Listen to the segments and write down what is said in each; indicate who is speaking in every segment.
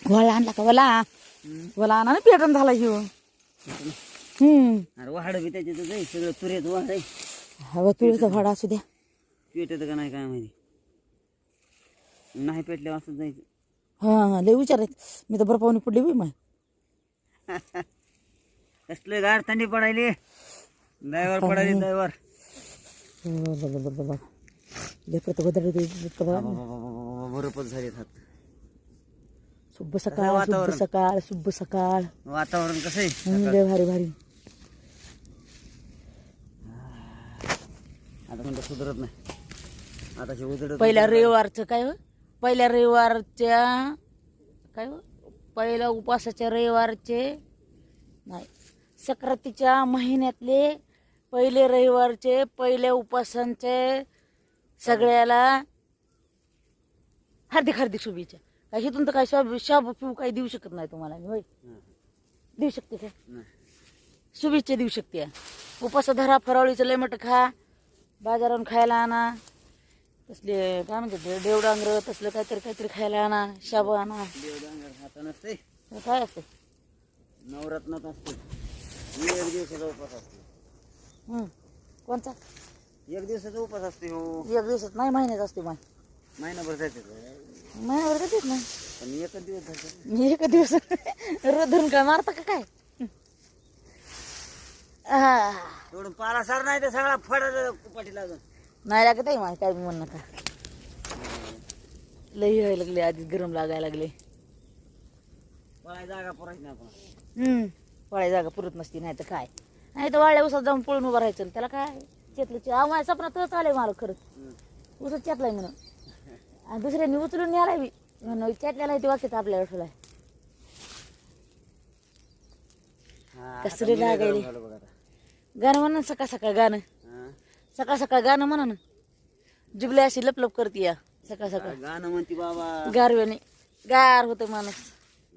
Speaker 1: वळा आणला का वला वला आणा ना पेटन झाला घेऊन.
Speaker 2: अरे वाढ बी त्याच्यात जाई सगळं तुरेत वाढ आहे.
Speaker 1: हवा तुळचा भाडा असू द्या.
Speaker 2: पेटत का नाही काय माहिती. नाही पेटल्यावर असंच जायचं.
Speaker 1: हा लय विचारायचं. मी तर बरं पाहुणे पडली बाई माय.
Speaker 2: कसलं गार थंडी पडायली. Driver पडायली driver.
Speaker 1: लेकरं तर
Speaker 2: बरोबर झाले हात.
Speaker 1: शुभ सकाळ शुभ सकाळ शुभ सकाळ.
Speaker 2: वातावरण कसं आहे.
Speaker 1: लय भारी भारी.
Speaker 2: आता म्हणतो सुधरत नाही. आता उजडत.
Speaker 1: पहिल्या रविवारचं काय हो, पहिल्या रविवारच्या काय हो, पहिल्या उपासाच्या रविवारचे नाही, सक्रातीच्या महिन्यातले पहिले रविवारचे पहिल्या उपासांचे सगळ्याला हार्दिक हार्दिक शुभेच्छा. काय हिथून तर काय शाबू पिऊ काही देऊ शकत नाही तुम्हाला मी. होय देऊ शकते काय शुभेच्छा देऊ शकते. उपास धरा, फराळीचं लय मोठं खा, बाजारावरून खायला आणा, तसले काय म्हणतात देवडांगर तसलं काहीतरी काहीतरी खायला आणा, शाबू आणा.
Speaker 2: देवडांगर खाता नसते.
Speaker 1: काय असते
Speaker 2: नवरत्नात असते. एक दिवसाचा उपास असते.
Speaker 1: कोणता
Speaker 2: एक दिवसाचा उपास असते. हो
Speaker 1: एक दिवसात नाही, महिन्यात असते. माय
Speaker 2: महिनाभर जायचं.
Speaker 1: महिन्याभर कधीच नाही.
Speaker 2: पण एकच दिवस जायचं.
Speaker 1: मी एक दिवस रोज धरून काय मारता का काय.
Speaker 2: थोडं पाला सार नाही तर सगळा फडा कुपाटी लागून
Speaker 1: नाही लागत आहे माय. काय बी म्हणू नका. लई व्हायला लागले, आधीच गरम लागायला लागले.
Speaker 2: पळाय जागा पुरायची नाही आपण.
Speaker 1: पळाय जागा पुरत नसती. नाही तर काय, नाही तर वाळ्या उसात जाऊन पळून उभं राहायचं. त्याला काय चेतलं माझ्या सपनात आलंय मला खरंच. उसच चेतलाय म्हणून. आणि दुसऱ्यांनी उचलून न्यायला बी म्हणून चेतल्याला ते वाक्यात आपल्याला ठेवलाय. कसं लागायले गाणं म्हणा सकाळ सकाळ. गाणं सकाळ सकाळ गाणं म्हणा ना. जुबले अशी लपलप करते या सकाळ सकाळ.
Speaker 2: गाणं म्हणते बाबा.
Speaker 1: गारव्याने गार होते माणूस.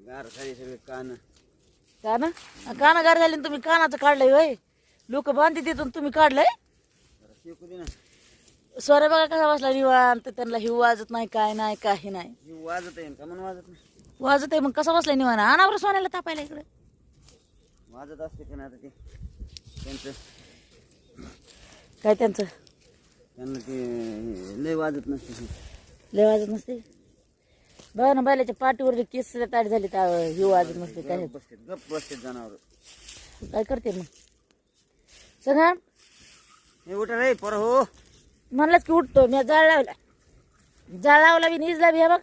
Speaker 2: गार झाले सगळे कान.
Speaker 1: कान कान गार झाले. तुम्ही कानाचं काढलंय होय. लोक बांधते तिथून तुम्ही काढलंय.
Speaker 2: शिकू दे ना.
Speaker 1: स्वर बघा कसा बसला निवांत. त्यांना हिव वाजत नाही, काय नाही, काही नाही.
Speaker 2: वाजत आहे का म्हणून वाजत नाही.
Speaker 1: वाजत आहे मग कसा बसलाय निवांत. अनावर सोन्याला तापायला इकडे.
Speaker 2: वाजत असते का ना आता ते त्यांचं
Speaker 1: काय त्यांचं
Speaker 2: त्यांना ते लय वाजत नसते.
Speaker 1: लय वाजत नसते. बघा ना बैलाच्या पाठीवर केस ताट झाले तर हिव वाजत नसते. काय
Speaker 2: गप्प बसते जनावर.
Speaker 1: काय करते मग सगळं.
Speaker 2: हे उठ रे पर हो.
Speaker 1: म्हणलंच की उठतो मी. जाळ लावला, जाळ लावला बी निजला बी. हे बघ